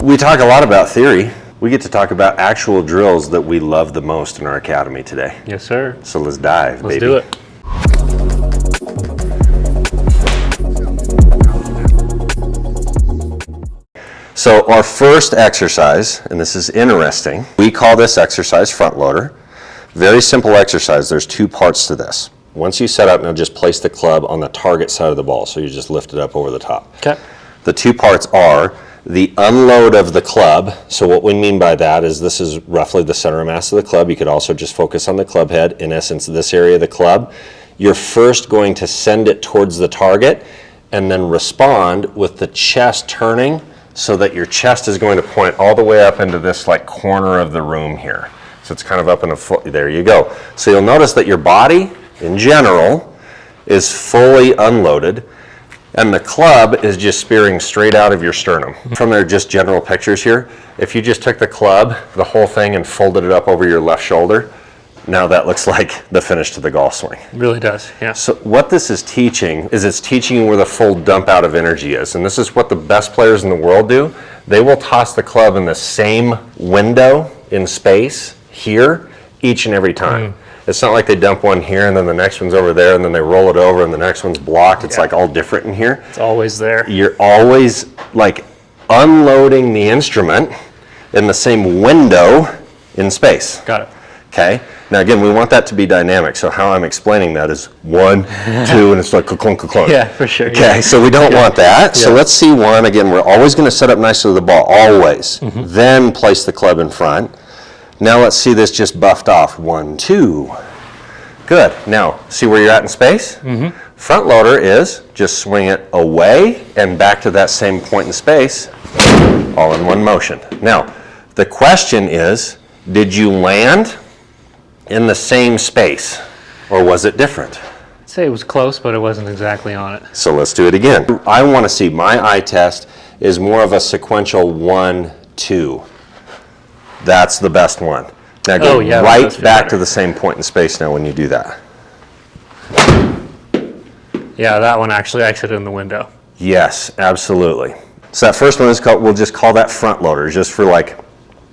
We talk a lot about theory. We get to talk about actual drills that we love the most in our academy today. Yes, sir. So let's dive, Let's baby. do it. So our first exercise, and this is interesting, we call this exercise front loader. Very simple exercise. There's two parts to this. Once you set up, now just place the club on the target side of the ball. So you just lift it up over the top. Okay. The two parts are the unload of the club. So what we mean by that is this is roughly the center of mass of the club. You could also just focus on the club head. In essence, this area of the club. You're first going to send it towards the target and then respond with the chest turning so that your chest is going to point all the way up into this like corner of the room here. So it's kind of up in a foot. There you go. So you'll notice that your body in general is fully unloaded and the club is just spearing straight out of your sternum. From their just general pictures here, if you just took the club, the whole thing, and folded it up over your left shoulder, now that looks like the finish to the golf swing. It really does, yeah. So what this is teaching is it's teaching you where the full dump out of energy is. And this is what the best players in the world do. They will toss the club in the same window in space here each and every time. It's not like they dump one here and then the next one's over there and then they roll it over and the next one's blocked. It's like all different in here. It's always there. You're always like unloading the instrument in the same window in space. Got it. Okay. Now again, we want that to be dynamic. So how I'm explaining that is 1, 2, and it's like clunk, clunk. Yeah, for sure. Okay, so we don't want that. So let's see one. Again, we're always going to set up nicely the ball, always. Then place the club in front. Now let's see this just buffed off. 1, 2. Good. Now, see where you're at in space? Front loader is just swing it away and back to that same point in space, all in one motion. Now, the question is, did you land in the same space, or was it different? I'd say it was close, but it wasn't exactly on it. So let's do it again. I want to see, my eye test is more of a sequential 1, 2. That's the best one. Now go right back to the same point in space now when you do that. Yeah, that one actually exited in the window. Yes, absolutely. So that first one is called, we'll just call that front loader, just for like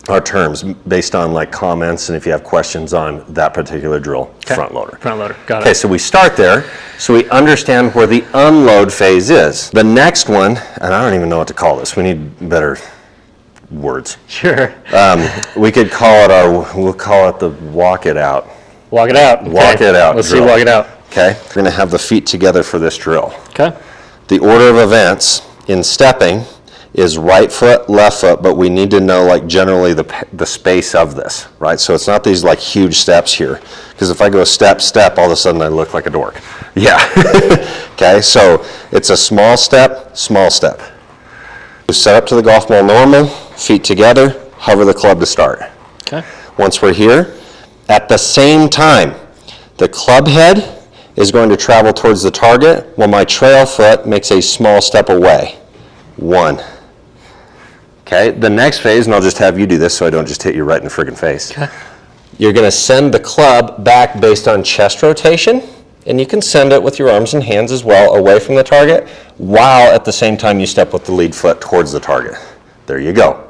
our terms based on like comments and if you have questions on that particular drill, front loader. Front loader, got it. Okay, so we start there, so we understand where the unload phase is. The next one, and I don't even know what to call this, we need better words. Sure. We could call it we'll call it the walk it out. Walk it out. Walk it out Let's drill. see walk it out. Okay, we're gonna have the feet together for this drill. Okay. The order of events in stepping is right foot, left foot, but we need to know like generally the space of this, right? So it's not these like huge steps here, because if I go step, step, all of a sudden I look like a dork. Yeah. Okay, so it's a small step, small step. Set up to the golf ball normal, feet together, hover the club to start. Okay. Once we're here, at the same time, the club head is going to travel towards the target while my trail foot makes a small step away. 1. Okay, the next phase, and I'll just have you do this so I don't just hit you right in the friggin' face. Okay. You're going to send the club back based on chest rotation, and you can send it with your arms and hands as well away from the target, while at the same time you step with the lead foot towards the target. There you go.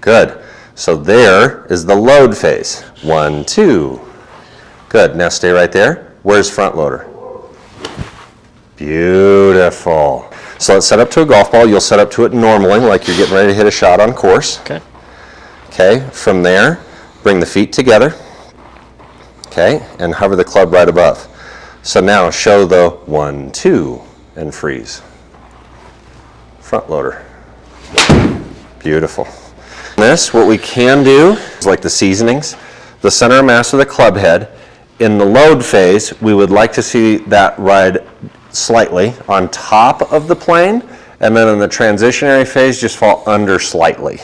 Good. So there is the load phase. 1, 2. Good. Now stay right there. Where's front loader? Beautiful. So let's set up to a golf ball. You'll set up to it normally, like you're getting ready to hit a shot on course. Okay. Okay. From there, bring the feet together. Okay, and hover the club right above. So now show the 1, 2, and freeze. Front loader. Beautiful. This, what we can do is like the seasonings, the center of mass of the club head. In the load phase, we would like to see that ride slightly on top of the plane, and then in the transitionary phase, just fall under slightly.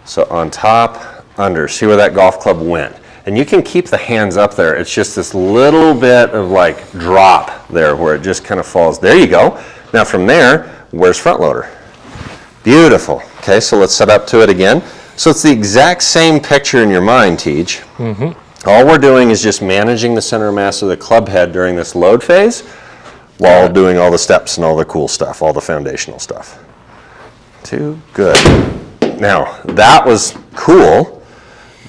So on top, under. See where that golf club went. And you can keep the hands up there. It's just this little bit of like drop there where it just kind of falls. There you go. Now from there, where's front loader? Beautiful. Okay, so let's set up to it again. So it's the exact same picture in your mind, Tej. All we're doing is just managing the center of mass of the club head during this load phase while doing all the steps and all the cool stuff, all the foundational stuff. 2, good. Now, that was cool.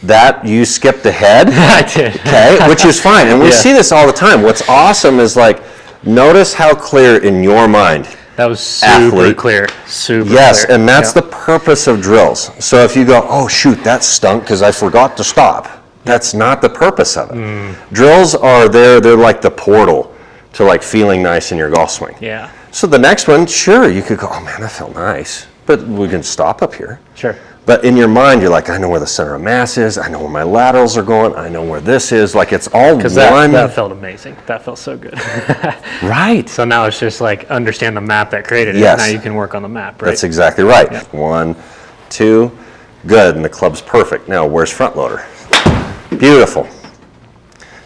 That you skipped ahead. I did. Okay, which is fine. And we Yeah. see this all the time. What's awesome is like, notice how clear in your mind. That was super Athlete. clear. Super Yes, clear. and that's Yeah. the purpose of drills. So if you go, oh shoot, that stunk because I forgot to stop. That's not the purpose of it. Drills are there, they're like the portal to like feeling nice in your golf swing. Yeah. So the next one, sure, you could go, oh man, that felt nice. But we can stop up here. Sure. But in your mind, you're like, I know where the center of mass is. I know where my laterals are going. I know where this is. Like it's all Because one. that felt amazing. That felt so good. Right. So now it's just like understand the map that created it. Yes. Now you can work on the map, right? That's exactly right. 1, 2, good. And the club's perfect. Now, where's front loader? Beautiful.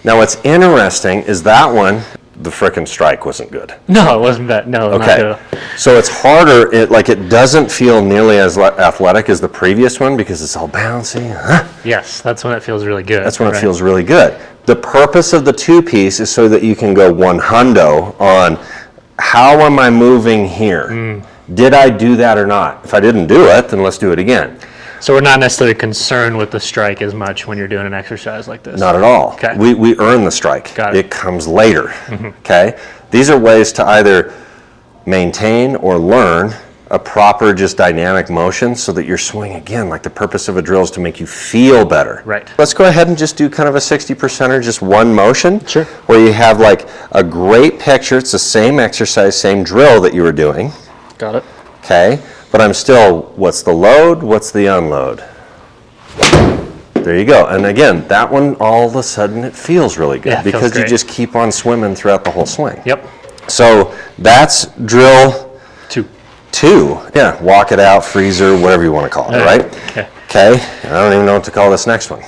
Now, what's interesting is that one, the frickin' strike wasn't good. No, it wasn't bad. No, not Okay. good. So it's harder, it doesn't feel nearly as athletic as the previous one because it's all bouncy. Huh? Yes, that's when it feels really good. That's when it right? feels really good. The purpose of the two-piece is so that you can go 100 on how am I moving here? Did I do that or not? If I didn't do it, then let's do it again. So we're not necessarily concerned with the strike as much when you're doing an exercise like this. Not at all. Okay. We earn the strike. Got it. It comes later. Okay? These are ways to either maintain or learn a proper just dynamic motion so that your swing, again, like the purpose of a drill is to make you feel better. Right. Let's go ahead and just do kind of a 60%er, just one motion. Sure. Where you have like a great picture. It's the same exercise, same drill that you were doing. Got it. Okay? But I'm still, what's the load? What's the unload? There you go. And again, that one, all of a sudden, it feels really good Yeah, it feels because you great. just keep on swimming throughout the whole swing. Yep. So that's drill 2. 2. Yeah, walk it out, freezer, whatever you want to call it, right? Okay. Okay, I don't even know what to call this next one.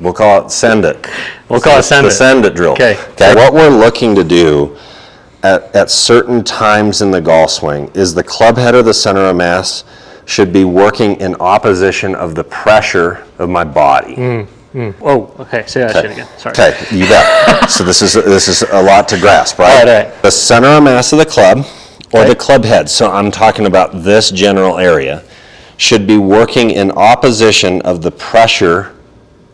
We'll call it send it. We'll call it send The it. send it drill. Okay. Okay. What we're looking to do at certain times in the golf swing is the club head or the center of mass should be working in opposition of the pressure of my body. Oh, okay. Say that shit again. Sorry. Okay, you bet. So this is a lot to grasp, right? All right. The center of mass of the club or Okay. the club head, so I'm talking about this general area, should be working in opposition of the pressure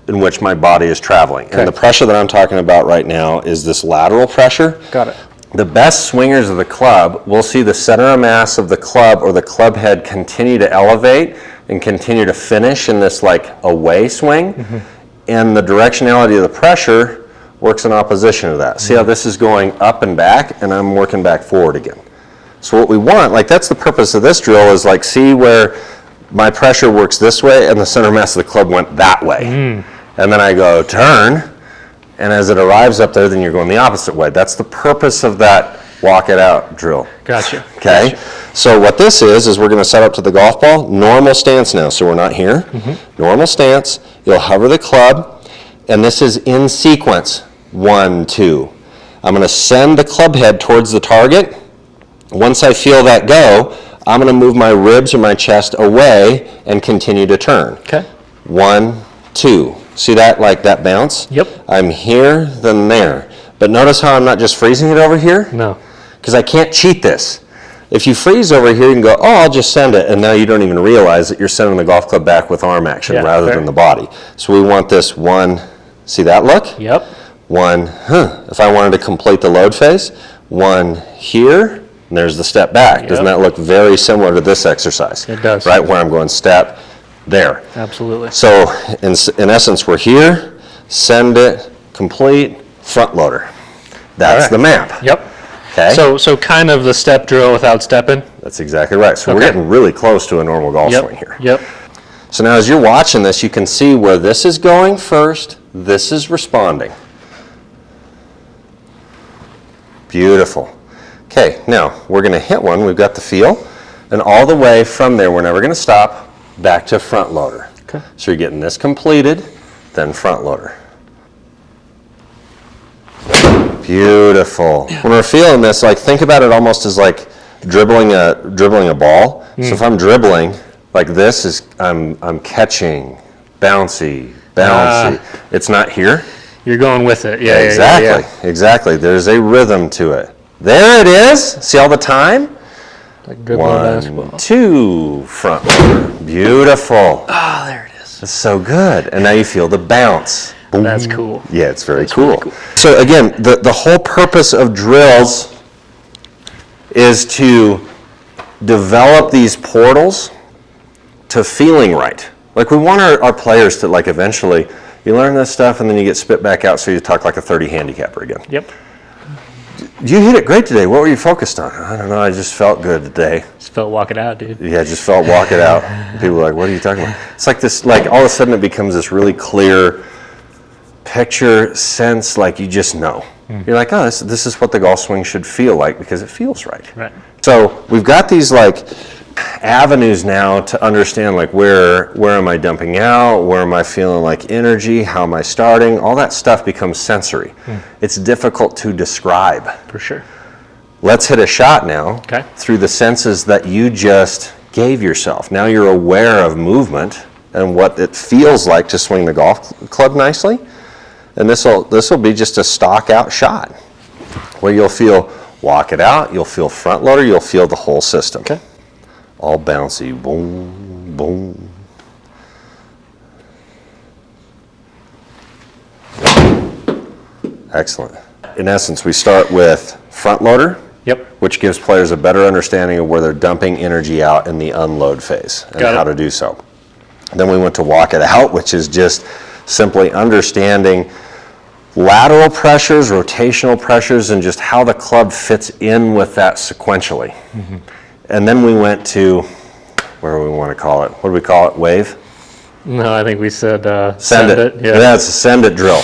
in which my body is traveling. Okay. And the pressure that I'm talking about right now is this lateral pressure. Got it. The best swingers of the club will see the center of mass of the club or the club head continue to elevate and continue to finish in this like away swing. And the directionality of the pressure works in opposition to that. See how this is going up and back and I'm working back forward again. So what we want, like that's the purpose of this drill is like see where my pressure works this way and the center of mass of the club went that way. And then I go turn. And as it arrives up there, then you're going the opposite way. That's the purpose of that walk it out drill. Gotcha. Okay? So what this is we're going to set up to the golf ball, normal stance now. So we're not here. Normal stance. You'll hover the club, and this is in sequence. 1, 2. I'm going to send the club head towards the target. Once I feel that go, I'm going to move my ribs or my chest away and continue to turn. Okay. 1, 2. See that, like that bounce? Yep. I'm here, then there. But notice how I'm not just freezing it over here? No. Because I can't cheat this. If you freeze over here, you can go, oh, I'll just send it, and now you don't even realize that you're sending the golf club back with arm action Yeah, rather fair. than the body. So we want this 1, see that look? Yep. 1, If I wanted to complete the load phase, 1 here, and there's the step back. Doesn't Yep. that look very similar to this exercise? It does. Right, where I'm going step, there. Absolutely. So in essence, we're here, send it, complete, front loader. That's All right. the map. Yep. Okay? So kind of the step drill without stepping. That's exactly right. So we're Okay. getting really close to a normal golf swing here. Yep. So now as you're watching this, you can see where this is going first, this is responding. Beautiful. Okay, now we're going to hit one, we've got the feel, and all the way from there, we're never going to stop, back to front loader. Okay. So you're getting this completed, then front loader. Beautiful. When we're feeling this, like think about it almost as like dribbling a ball. So if I'm dribbling, like this is I'm catching, bouncy. It's not here. You're going with it. Yeah. Exactly. Exactly. There's a rhythm to it. There it is. See all the time? Like good little basketball. 1, 2, front loader. Beautiful. Oh, there it is. That's so good. And now you feel the bounce. Boom. That's cool. Yeah, it's very That's cool. really cool. So again, the whole purpose of drills is to develop these portals to feeling right. Like we want our players to like eventually, you learn this stuff and then you get spit back out so you talk like a 30 handicapper again. Yep. You hit it great today. What were you focused on? I don't know. I just felt good today. Just felt walk it out, dude. Yeah, just felt walk it out. People are like, what are you talking about? It's like this, like all of a sudden it becomes this really clear picture sense, like you just know. You're like, oh, this is what the golf swing should feel like because it feels right. Right. So we've got these like avenues now to understand like where am I dumping out, where am I feeling like energy, how am I starting, all that stuff becomes sensory. It's difficult to describe. For sure. Let's hit a shot now Okay. through the senses that you just gave yourself. Now you're aware of movement and what it feels like to swing the golf club nicely. And this will be just a stock out shot where you'll feel walk it out, you'll feel front loader, you'll feel the whole system. Okay. All bouncy, boom, boom. Excellent. In essence, we start with front loader, Yep. which gives players a better understanding of where they're dumping energy out in the unload phase and Got it. how to do so. Then we went to walk it out, which is just simply understanding lateral pressures, rotational pressures, and just how the club fits in with that sequentially. And then we went to, where do we want to call it? What do we call it? Wave? No, I think we said Send it. Yeah, it's a send it drill.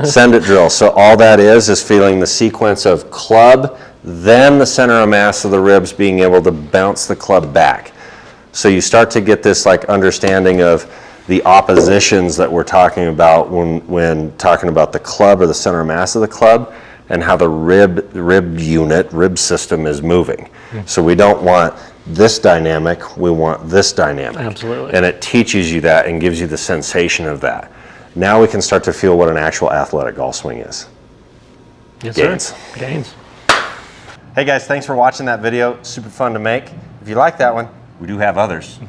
Send it drill. So all that is feeling the sequence of club, then the center of mass of the ribs being able to bounce the club back. So you start to get this like understanding of the oppositions that we're talking about when talking about the club or the center of mass of the club and how the rib system is moving. So we don't want this dynamic, we want this dynamic. Absolutely. And it teaches you that and gives you the sensation of that. Now we can start to feel what an actual athletic golf swing is. Yes, Gains. sir. Gains. Hey guys, thanks for watching that video. Super fun to make. If you like that one, we do have others.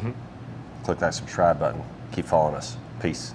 Click that subscribe button. Keep following us. Peace.